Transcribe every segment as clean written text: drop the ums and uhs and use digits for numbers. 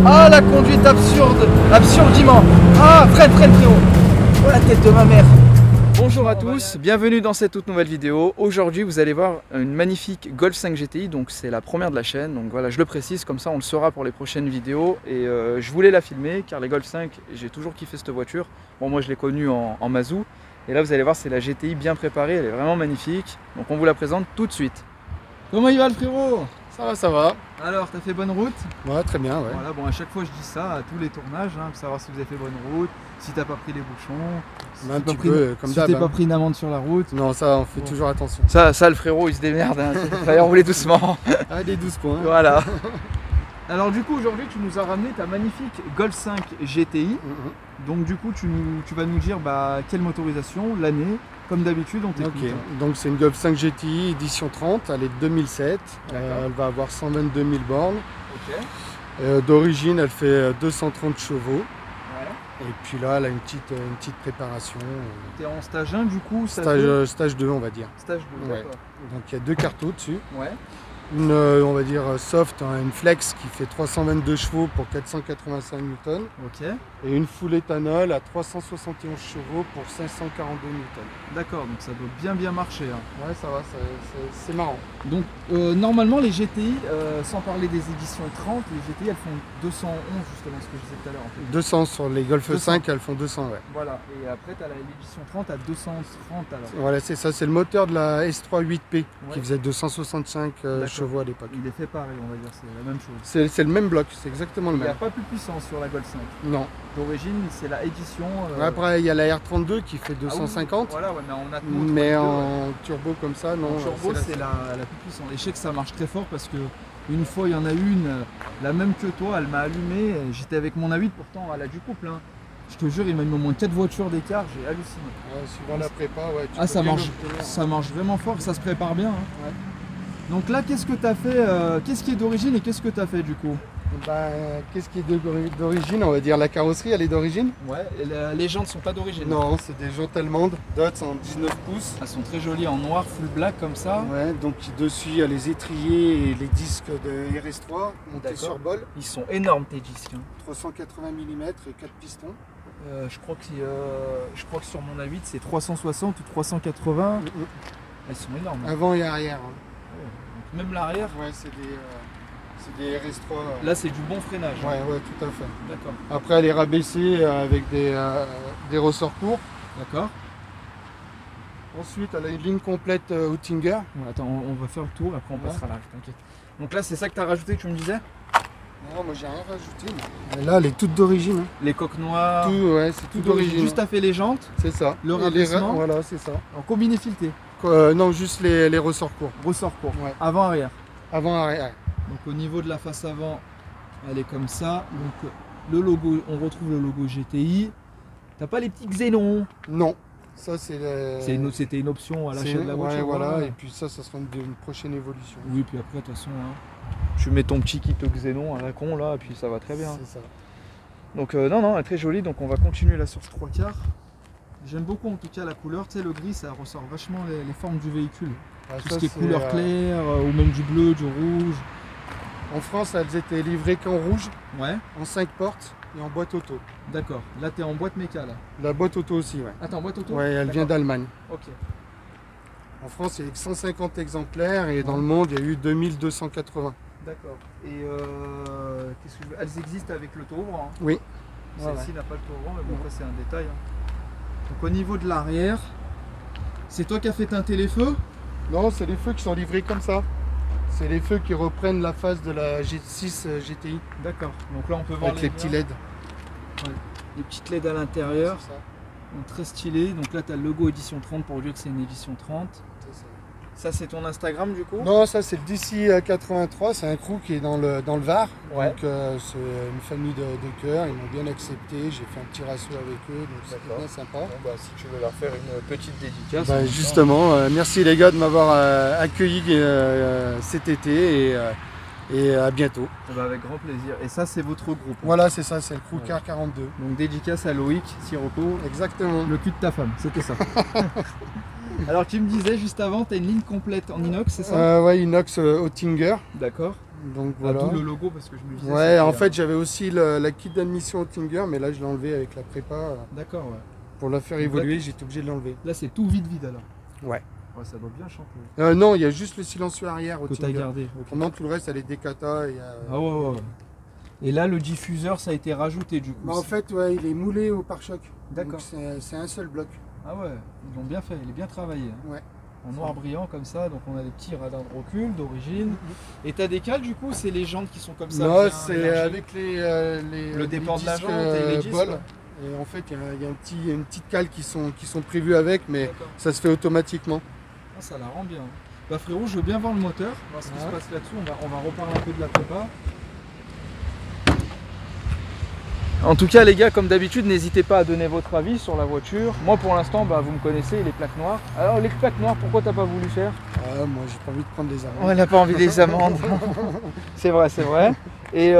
Ah, la conduite absurde, absurdiment. Ah, freine frérot. Oh, la tête de ma mère. Bonjour à tous, bienvenue dans cette toute nouvelle vidéo. Aujourd'hui vous allez voir une magnifique Golf 5 GTI, donc c'est la première de la chaîne, donc voilà, je le précise, comme ça on le saura pour les prochaines vidéos. Et je voulais la filmer car les Golf 5, j'ai toujours kiffé cette voiture. Bon, moi je l'ai connue en Mazou, et là vous allez voir, c'est la GTI bien préparée, elle est vraiment magnifique. Donc on vous la présente tout de suite. Comment il va le frérot? Ça va, ça va. Alors, t'as fait bonne route? Ouais, très bien, ouais. Voilà, bon, à chaque fois je dis ça à tous les tournages, hein, pour savoir si vous avez fait bonne route, si t'as pas pris les bouchons, si un petit peu, comme d'hab. Si t'es pas pris une amende sur la route. Non, ça, on fait toujours attention. Ça, le frérot, il se démerde, hein. Il va rouler doucement. Allez, 12 points. Voilà. Alors du coup, aujourd'hui, tu nous as ramené ta magnifique Golf 5 GTI. Donc du coup, tu vas nous dire quelle motorisation, l'année. Comme d'habitude, on t'écoute. Ok, donc c'est une Golf 5 GTI édition 30, elle est de 2007, elle va avoir 122 000 bornes. Okay. D'origine, elle fait 230 chevaux. Ouais. Et puis là, elle a une petite préparation. T'es en stage 1 du coup? Stage 2, on va dire. Stage 2, ouais. Donc il y a deux cartos dessus. Ouais. Une, on va dire, soft, hein, une flex qui fait 322 chevaux pour 485 Newton. Ok. Et une full éthanol à 371 chevaux pour 542 Newton. D'accord, donc ça doit bien marcher. Hein. Ouais, ça va, c'est marrant. Donc normalement les GTI, sans parler des éditions 30, les GTI elles font 211 justement, ce que je disais tout à l'heure. En fait. 200 sur les Golf 5, elles font 200, ouais. Voilà, et après tu as l'édition 30 à 230 alors. Voilà, c'est ça, c'est le moteur de la S3 8P qui faisait 265 chevaux à l'époque. Il est fait pareil, on va dire, c'est la même chose. C'est le même bloc, c'est exactement le même. Il n'y a pas plus puissant sur la Golf 5. Non. D'origine, c'est la édition. Après, il y a la R32 qui fait 250. Voilà, ouais, mais en turbo comme ça, non. En turbo, c'est la plus puissante. Et je sais que ça marche très fort parce que une fois, il y en a une, la même que toi, elle m'a allumé. J'étais avec mon A8, pourtant, elle a du couple. Hein. Je te jure, il m'a mis au moins 4 voitures d'écart, j'ai halluciné. Ouais, suivant la prépa, ouais. Ça marche vraiment fort, ça se prépare bien. Hein. Ouais. Donc là, qu'est-ce que tu as fait qu'est-ce qui est d'origine et qu'est-ce que tu as fait du coup? Qu'est-ce qui est d'origine? On va dire la carrosserie, elle est d'origine. Ouais, et les jantes sont pas d'origine. Non, c'est des jantes allemandes, Dodge en 19 pouces. Elles sont très jolies en noir, full black comme ça. Ouais, donc dessus il y a les étriers et les disques de RS3 montés sur bol. Ils sont énormes tes disques. Hein. 380 mm et 4 pistons. Je crois que sur mon A8 c'est 360 ou 380. Elles sont énormes. Hein. Avant et arrière. Hein. Donc même l'arrière. Ouais, c'est des RS3. Là c'est du bon freinage. Ouais, ouais, tout à fait. D'accord. Après elle est rabaissée avec des ressorts courts. D'accord. Ensuite elle a une ligne complète Oettinger. Ouais, attends, on va faire le tour, après on passera là, t'inquiète. Donc là c'est ça que tu as rajouté, tu me disais? Non, moi j'ai rien rajouté. Mais là elle est toute d'origine. Hein. Les coques noires. Tout, ouais, c'est tout d'origine. Juste à fait les jantes. C'est ça. Le rabaissement. Voilà, c'est ça. En combiné fileté. Non, juste les ressorts courts. Ressorts courts. Ouais. Avant arrière. Avant arrière. Donc au niveau de la face avant, elle est comme ça. Donc le logo, on retrouve le logo GTI. T'as pas les petits xénons? Non. Ça c'était une option à l'achat de la voiture. Ouais, voilà. Et puis ça sera une prochaine évolution. Oui, puis après de toute façon, hein, tu mets ton petit kit xénon à la con là, et puis ça va très bien. C'est ça. Donc non, elle est très jolie. Donc on va continuer là sur ce 3/4. J'aime beaucoup en tout cas la couleur, tu sais, le gris ça ressort vachement les formes du véhicule. Ah, tout ce qui est couleur claire, ou même du bleu, du rouge. En France elles étaient livrées qu'en rouge, en 5 portes et en boîte auto. D'accord, là tu es en boîte méca là. La boîte auto aussi, ouais. Attends, boîte auto? Ouais, elle vient d'Allemagne. Ok. En France il y a eu 150 exemplaires et dans le monde il y a eu 2280. D'accord. Et elles existent avec le taux ouvrant? Hein. Oui. Celle-ci n'a pas le taux ouvrant, mais bon, ça c'est un détail. Hein. Donc au niveau de l'arrière, c'est toi qui as fait teinter les feux? Non, c'est les feux qui sont livrés comme ça. C'est les feux qui reprennent la face de la G6 GTI. D'accord. Donc là on peut voir avec les petits LED. Ouais. Les petites LED à l'intérieur. Donc très stylé. Donc là tu as le logo édition 30 pour dire que c'est une édition 30. C'est ça. Ça c'est ton Instagram du coup? Non, ça c'est le DC 83, c'est un crew qui est dans le Var. Ouais. Donc c'est une famille de cœur, ils m'ont bien accepté, j'ai fait un petit ratio avec eux, donc c'était bien sympa. Bon, bah, si tu veux leur faire une petite dédicace. Bah, justement, merci les gars de m'avoir accueilli cet été et à bientôt. Bah, avec grand plaisir. Et ça c'est votre groupe? Voilà, c'est ça, c'est le crew Car 42. Donc dédicace à Loïc Sirocco. Exactement. Le cul de ta femme, c'était ça. Alors tu me disais juste avant, tu as une ligne complète en inox, c'est ça? Ouais, inox Oettinger. D'accord. Donc voilà. D'où le logo parce que je me disais. Ouais, en fait j'avais aussi la kit d'admission Oettinger, mais là je l'ai enlevé avec la prépa. D'accord, ouais. Pour la faire évoluer, j'étais obligé de l'enlever. Là c'est tout vide alors. Ouais. Ouais, ça doit bien chanter. Non, il y a juste le silencieux arrière Que Oettinger. t'as gardé. Okay. Pendant tout le reste, elle est décata. Ah ouais. Et là le diffuseur ça a été rajouté du coup. Bah, en fait, ouais, il est moulé au pare-choc. D'accord. C'est un seul bloc. Ah ouais, ils l'ont bien fait, il est bien travaillé. Hein. Ouais. En noir brillant comme ça, donc on a des petits radars de recul d'origine. Et t'as des cales du coup, c'est les jantes qui sont comme ça? Non, c'est avec le départ de la disques, jante et les disques. bol. Et en fait, il y a une petite cale qui sont prévues avec, mais ça se fait automatiquement. Ah, ça la rend bien. Bah frérot, je veux bien voir le moteur, voir ce qui se passe là-dessus. On va reparler un peu de la prépa. En tout cas les gars, comme d'habitude, n'hésitez pas à donner votre avis sur la voiture. Moi pour l'instant, bah, vous me connaissez, les plaques noires. Alors les plaques noires, pourquoi t'as pas voulu faire? Moi j'ai pas envie de prendre des amendes. On n'a pas envie des amendes. C'est vrai, c'est vrai. Et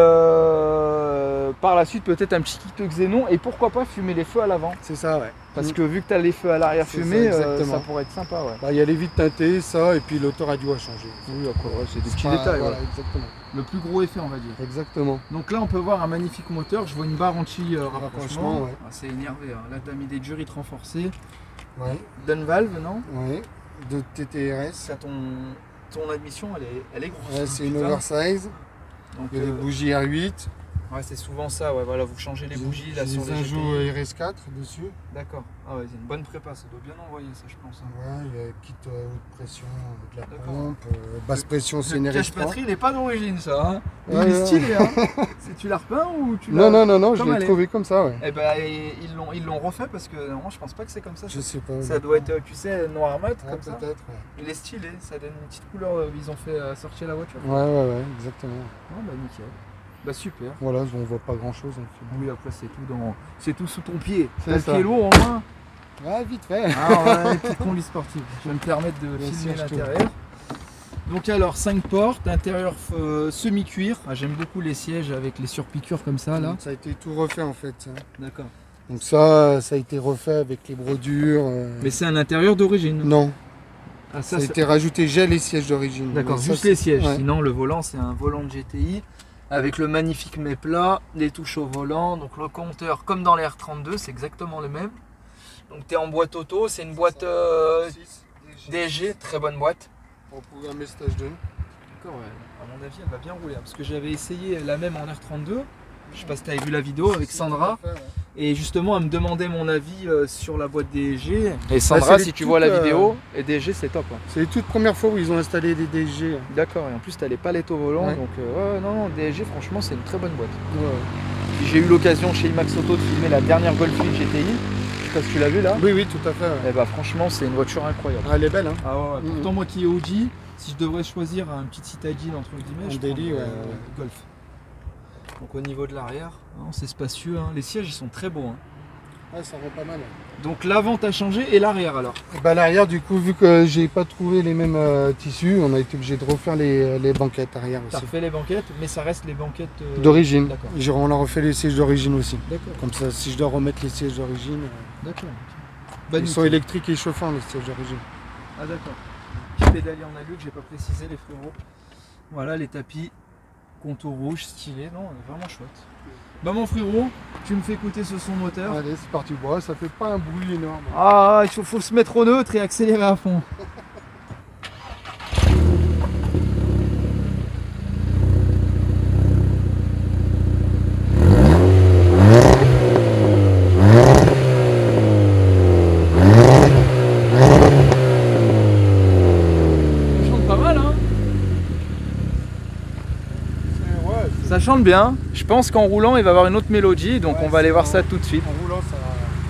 par la suite peut-être un petit kit xénon et pourquoi pas fumer les feux à l'avant. C'est ça, ouais. Parce que vu que tu as les feux à l'arrière fumés, ça pourrait être sympa. Ouais. Bah, y a les vitres teintées, ça, et puis l'autoradio a changé. Oui, après, c'est des petits détails. Voilà, exactement. Le plus gros effet, on va dire. Exactement. Donc là, on peut voir un magnifique moteur. Je vois une barre anti-rapprochement. Ouais. Ah, c'est énervé. Hein. Là, tu as mis des durites renforcées. Ouais. Dunvalve, non? Ouais. De TTRS. Ça, ton admission, elle est grosse. Ouais, c'est une oversize. Donc, il y a des bougies R8. Ouais, c'est souvent ça, ouais, voilà, vous changez les bougies là sur les Ajout RS4 dessus. D'accord. Ah ouais, c'est une bonne prépa, ça doit bien envoyer ça, je pense. Ouais, il y a kit haute pression de la pompe, basse pression c'est une RS3. Le cache-batterie, il n'est pas d'origine ça, hein. Ouais, il est stylé, hein. Tu l'as repeint ou tu l'as... Non, je l'ai trouvé comme ça, ouais. Eh ben, ils l'ont refait parce que normalement, je pense pas que c'est comme ça. Je sais pas. Ça doit être, tu sais, noir mat, comme ça. Peut-être, ouais. Il est stylé, ça donne une petite couleur, ils ont fait sortir la voiture. Ouais, exactement. Ah bah nickel. Bah super. Voilà, on voit pas grand chose. Oui, après c'est tout sous ton pied. T'as le ça. pied lourd en main. Ouais, vite fait. Ah ouais, petite combi sportive. Je vais me permettre de filmer l'intérieur. Donc alors 5 portes, intérieur semi-cuir. Ah, j'aime beaucoup les sièges avec les surpiqûres comme ça là. Ça a été tout refait en fait. D'accord. Donc ça a été refait avec les brodures. Mais c'est un intérieur d'origine? Non. Ah, ça a été rajouté, j'ai les sièges d'origine. D'accord, juste les sièges. Ouais. Sinon le volant c'est un volant de GTI. Avec le magnifique méplat, les touches au volant, donc le compteur comme dans les R32, c'est exactement le même. Donc tu es en boîte auto, c'est une boîte DSG, très bonne boîte. Pour programmer stage 2. D'accord, ouais. À mon avis elle va bien rouler, parce que j'avais essayé la même en R32, je sais pas si tu avais vu la vidéo avec Sandra, et justement elle me demandait mon avis sur la boîte DSG. Et Sandra, si tu vois la vidéo, et DSG c'est top. Hein. C'est les toutes premières fois où ils ont installé des DSG. D'accord, et en plus tu as les palettes au volant, donc non, DSG franchement c'est une très bonne boîte. Ouais. J'ai eu l'occasion chez IMAX Auto de filmer la dernière Golf GTI, je sais pas si tu l'as vu là. Oui, tout à fait. Ouais. Et bah franchement c'est une voiture incroyable. Ah, elle est belle, hein. Ah ouais, pourtant moi qui ai OG, si je devrais choisir un petit citadine entre guillemets, je prends Golf. Donc au niveau de l'arrière, hein, c'est spacieux, hein. Les sièges ils sont très beaux. Hein. Ouais, ça rend pas mal. Donc l'avant a changé et l'arrière alors? Bah, l'arrière du coup, vu que j'ai pas trouvé les mêmes tissus, on a été obligé de refaire les banquettes arrière aussi. T'as refait les banquettes, mais ça reste les banquettes d'origine. On a refait les sièges d'origine aussi. D'accord. Comme ça, si je dois remettre les sièges d'origine. D'accord. Ils sont électriques et chauffants les sièges d'origine. Ah d'accord. Petit pédalier en alu que j'ai pas précisé les frérots. Voilà les tapis. Contour rouge stylé, non, vraiment chouette. Bah mon frérot, tu me fais écouter ce son moteur. Allez, c'est parti. Bon, ça fait pas un bruit énorme. Ah, il faut se mettre au neutre et accélérer à fond. Ça chante bien, je pense qu'en roulant il va avoir une autre mélodie, donc on va aller voir ça tout de suite. En roulant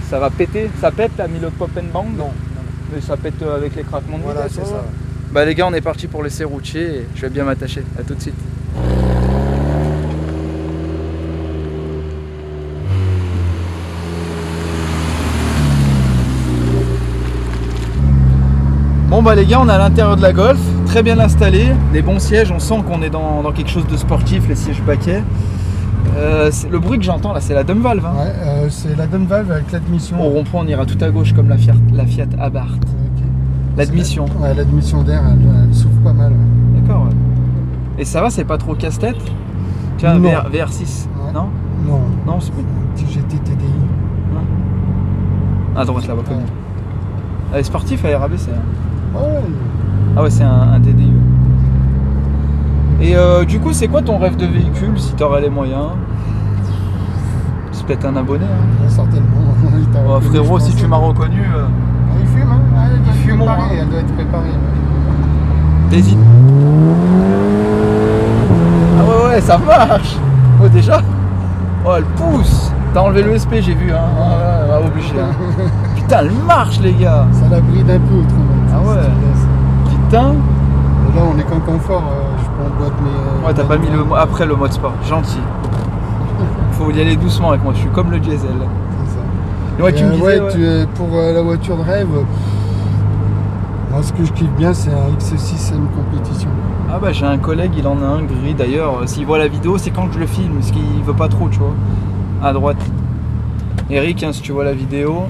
ça va péter, ça pète, t'as mis le pop and bang? Non. Mais ça pète avec les craquements de vitesse. Voilà, c'est ça. Bah les gars, on est parti pour le Serrucci et je vais bien m'attacher. À tout de suite. Bon bah les gars, on est à l'intérieur de la Golf, très bien installé, des bons sièges, on sent qu'on est dans quelque chose de sportif, les sièges baquets. Le bruit que j'entends là, c'est la dump valve. Hein. Ouais, c'est la dump valve avec l'admission. Au rond-point, on ira tout à gauche comme la Fiat Abarth. Okay. L'admission. Ouais, l'admission d'air, elle souffle pas mal. Ouais. D'accord, ouais. Et ça va, c'est pas trop casse-tête? Tu vois, VR6, ouais. non? Non. Non, c'est plus. Petit GT TDI. Ouais. À droite là-bas, comme. Elle est sportif, elle est rabaissée. Hein. Ouais. Ah ouais, c'est un TDI. Et du coup, c'est quoi ton rêve de véhicule si t'aurais les moyens? C'est peut-être un abonné. Hein. Ouais, certainement. Oh, frérot, si tu m'as reconnu. Il fume, hein? Elle doit être fume, préparée. hein. Elle doit être préparée. T'hésites. Ah ouais, ça marche. Oh, déjà. Oh, elle pousse. T'as enlevé le SP, j'ai vu. Hein. Ouais, obligé. Hein. Putain, elle marche, les gars. Ça la bride un peu autrement. Ah ouais. Putain. Et là, on est qu'en confort. Je prends en boîte mes. Ouais, t'as pas mis après le mode sport. Gentil. Faut y aller doucement avec moi. Je suis comme le diesel. C'est ça. Et ouais, tu me disais. Pour la voiture de rêve, moi, ce que je kiffe bien, c'est un X6 M compétition. Ah bah, j'ai un collègue, il en a un gris. D'ailleurs, s'il voit la vidéo, c'est quand je le filme, parce qu'il veut pas trop, tu vois. À droite. Eric, hein, si tu vois la vidéo.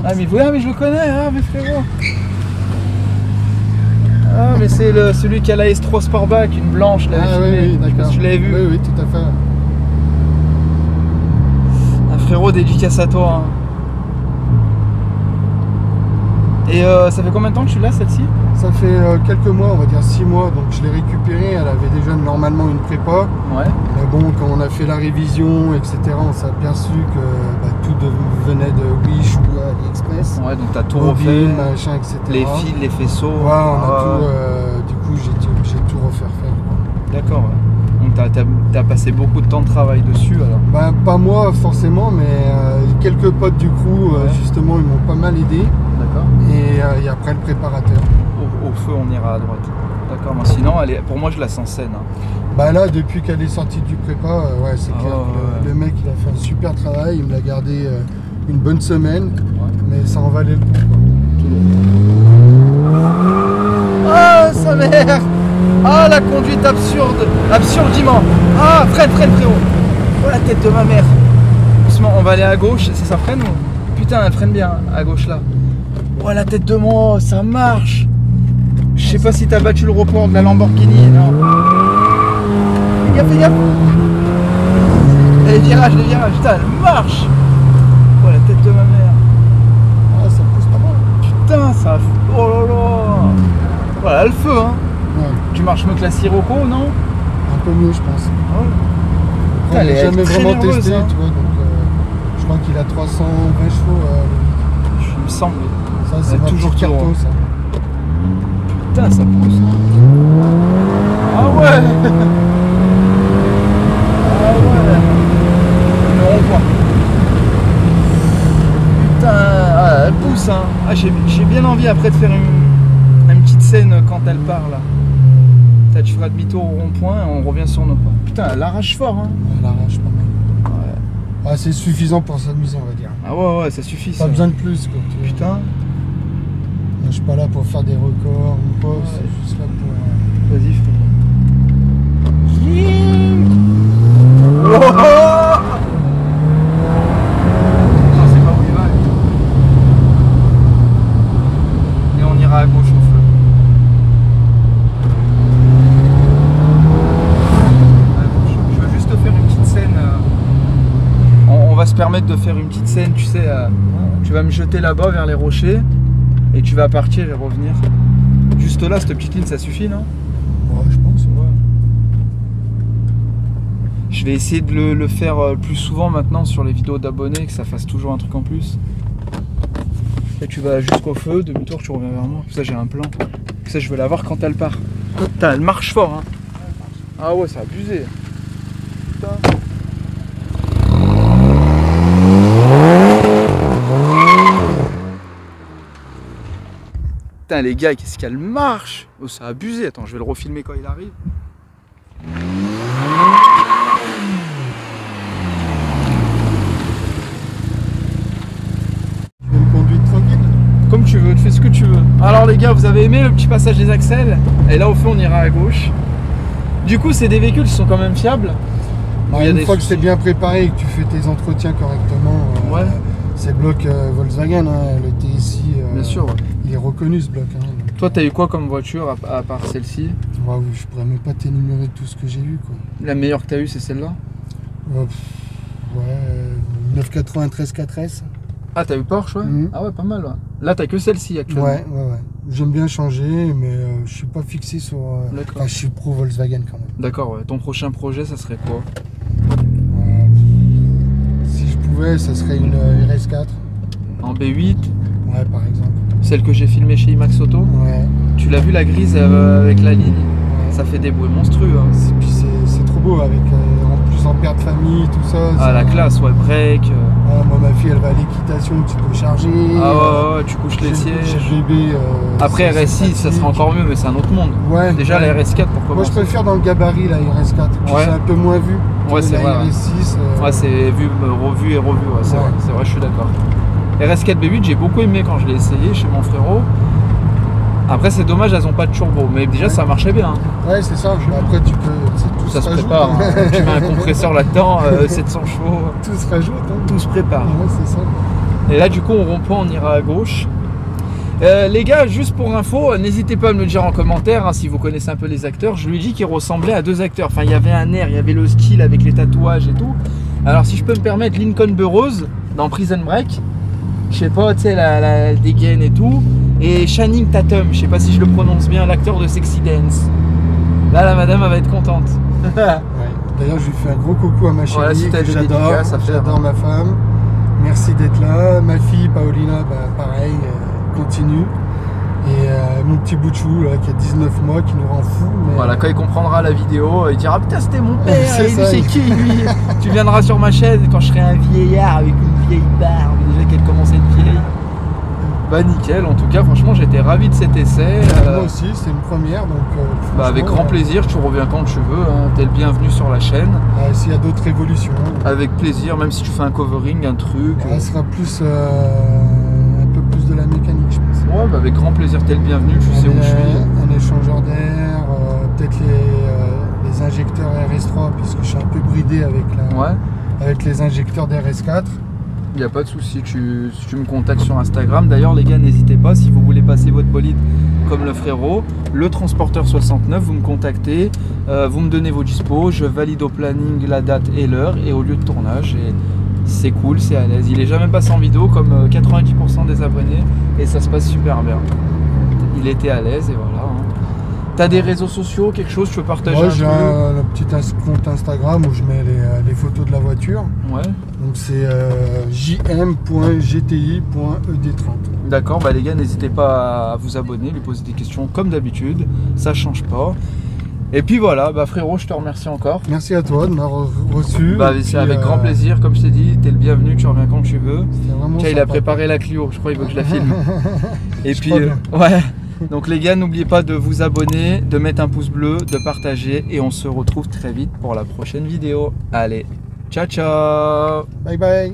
Ah mais je le connais, ah mais frérot. Ah mais c'est celui qui a la S3 Sportback, une blanche là. Ah oui, d'accord. Tu l'avais vu? Oui, tout à fait. Un frérot, dédicace à toi. Hein. Et ça fait combien de temps que tu l'as celle-ci? Ça fait quelques mois, on va dire 6 mois, donc je l'ai récupérée. Elle avait déjà normalement une prépa. Ouais. Mais bon, quand on a fait la révision, etc., on s'est aperçu que tout venait de Wish ou AliExpress. Ouais, donc t'as tout refait, machin, etc. Les fils, les faisceaux. Ouais, on a tout. Du coup, j'ai tout refaire faire. D'accord. Ouais. Donc t'as passé beaucoup de temps de travail dessus alors? Ben, pas moi forcément, mais quelques potes du crew, justement, ils m'ont pas mal aidé. D'accord. Et après le préparateur. Au feu, on ira à droite. D'accord, mais sinon, pour moi, je la sens saine. Hein. Bah là, depuis qu'elle est sortie du prépa, ouais, c'est clair. Le mec, il a fait un super travail. Il me l'a gardé une bonne semaine, mais ça en valait le coup. Ah, sa mère! Ah, la conduite absurde! Absurdiment! Ah, freine, frérot! Oh, la tête de ma mère! Doucement, on va aller à gauche. C'est ça freine ou? Putain, elle freine bien, à gauche là. Oh, la tête de moi, ça marche! Je sais pas si t'as battu le record de la Lamborghini, non? Fais gaffe! Les virages, putain, elle marche! Oh, la tête de ma mère! Ah, ça pousse pas mal. Putain, ça... Oh là là! Voilà, le feu, hein! Ouais. Tu marches mieux que la Sirocco, non? Un peu mieux, je pense. Ouais. Après, on n'a jamais vraiment nerveuse, testé, hein. tu vois, donc je crois qu'il a 320 chevaux. Il me semble. Ça, c'est ma toujours petite carton, ça. Putain, ça pousse. Ah ouais! Ah ouais! Le rond-point. Putain, elle pousse, hein. Ah, j'ai bien envie après de faire une petite scène quand elle part là. Là, tu feras demi-tour au rond-point et on revient sur nos pas. Putain, elle arrache fort, hein. Elle arrache pas mal. Ouais. Ah, c'est suffisant pour s'amuser, on va dire. Ah ouais, ça suffit. Pas besoin de plus, quoi. Putain. Moi, je suis pas là pour faire des records ou quoi, c'est juste là pour... Vas-y, frérot. Oh, non, c'est pas où il va. Et on ira à gauche au feu. Je veux juste te faire une petite scène. On va se permettre de faire une petite scène, tu sais. Tu vas me jeter là-bas vers les rochers. Et tu vas partir et revenir. Juste là, cette petite ligne, ça suffit, non? Ouais, je pense, ouais. Je vais essayer de le faire plus souvent maintenant sur les vidéos d'abonnés, que ça fasse toujours un truc en plus. Et tu vas jusqu'au feu, demi-tour, tu reviens vers moi. Comme ça, j'ai un plan. Comme ça, je veux la voir quand elle part. Putain, elle marche fort, hein. Ah ouais, c'est abusé. Putain. Putain les gars, qu'est-ce qu'elle marche! Oh, c'est abusé, attends, je vais le refilmer quand il arrive. Une conduite tranquille. Comme tu veux, tu fais ce que tu veux. Alors les gars, vous avez aimé le petit passage des axles? Et là au fond on ira à gauche. Du coup c'est des véhicules qui sont quand même fiables. Une fois que c'est bien préparé et que tu fais tes entretiens correctement, ouais. C'est bloc Volkswagen, hein, le TSI, bien sûr, ouais. Il est reconnu ce bloc. Hein, toi t'as eu quoi comme voiture à part celle-ci? Ouais, je pourrais même pas t'énumérer tout ce que j'ai eu quoi. La meilleure que t'as eu c'est celle-là? Ouais, 993 4S. Ah t'as eu Porsche ouais? Ah ouais pas mal ouais. Là t'as que celle-ci actuellement? Ouais. J'aime bien changer mais je suis pas fixé sur... Enfin, je suis pro Volkswagen quand même. D'accord ouais. Ton prochain projet ça serait quoi? Si je pouvais ça serait une RS4. En B8? Ouais par exemple. Celle que j'ai filmée chez IMAX Auto? Ouais. Tu l'as vu la grise avec la ligne? Ouais. Ça fait des bruits monstrueux hein. Puis c'est trop beau avec en plus en père de famille tout ça. Ah la classe ouais, break. Moi ma fille elle va à l'équitation, tu peux charger. Ah ouais, tu couches les sièges. Bébé, après RS6 ça sera encore mieux mais c'est un autre monde. Ouais. Déjà la RS4 pourquoi? Moi je préfère dans le gabarit la RS4. Ouais. C'est un peu moins vu. Ouais c'est vrai. RS6. Ouais c'est vu, revu et revu. Ouais, c'est vrai, je suis d'accord. RS4 B8 j'ai beaucoup aimé quand je l'ai essayé chez mon frérot. Après c'est dommage elles ont pas de turbo mais déjà ça marchait bien. Ouais c'est ça. Après tu peux. Tout ça se prépare. Hein. Tu mets un compresseur là-dedans, 700 chevaux. Tout se rajoute. Hein. Tout se prépare. Ouais c'est ça. Et là du coup au rond-point on ira à gauche. Les gars, juste pour info, n'hésitez pas à me le dire en commentaire hein, si vous connaissez un peu les acteurs. Je lui ai dit qu'il ressemblait à deux acteurs. Enfin, il y avait un air, il y avait le style avec les tatouages et tout. Alors, si je peux me permettre, Lincoln Burrows dans Prison Break, je sais pas, tu sais, la dégaine et tout. Et Channing Tatum, je sais pas si je le prononce bien, l'acteur de Sexy Dance. Là, la madame, elle va être contente. Ouais. D'ailleurs, je lui fais un gros coucou à ma chérie, voilà, si que j'adore ma femme. Merci d'être là. Ma fille, Paolina, bah, pareil. Continue et mon petit bout de chou là, qui a 19 mois qui nous rend fou mais... Voilà, quand il comprendra la vidéo il dira putain c'était mon père et lui ça, c'est qui lui. Tu viendras sur ma chaîne quand je serai un vieillard avec une vieille barbe déjà qu'elle commence à être vieille. Bah nickel, en tout cas franchement j'étais ravi de cet essai. Moi aussi c'est une première donc bah, avec grand plaisir, tu reviens quand tu veux hein. T'es le bienvenu sur la chaîne. S'il y a d'autres évolutions avec plaisir, même si tu fais un covering, un truc ça sera plus de la mécanique je pense. Ouais bah avec grand plaisir, t'es le bienvenu, tu sais où je suis. Un échangeur d'air, peut-être les injecteurs RS3 puisque je suis un peu bridé avec les injecteurs d'RS4. Il n'y a pas de souci, tu me contactes sur Instagram. D'ailleurs les gars n'hésitez pas, si vous voulez passer votre bolide comme le frérot, le transporteur 69, vous me contactez, vous me donnez vos dispos, je valide au planning la date et l'heure et au lieu de tournage. Et c'est cool, c'est à l'aise. Il est jamais passé en vidéo comme 90% des abonnés et ça se passe super bien. Il était à l'aise et voilà. Hein. T'as des réseaux sociaux, quelque chose tu veux partager? Moi j'ai un petit compte Instagram où je mets les photos de la voiture. Ouais. Donc c'est jm.gti.ed30. D'accord, bah les gars n'hésitez pas à vous abonner, lui poser des questions comme d'habitude, ça change pas. Et puis voilà, bah frérot, je te remercie encore. Merci à toi de m'avoir reçu. Bah c'est avec grand plaisir, comme je t'ai dit, t'es le bienvenu, tu reviens quand tu veux. Tiens, il a préparé la Clio, je crois qu'il veut que je la filme. Et puis, ouais. Donc les gars, n'oubliez pas de vous abonner, de mettre un pouce bleu, de partager et on se retrouve très vite pour la prochaine vidéo. Allez, ciao ciao. Bye bye.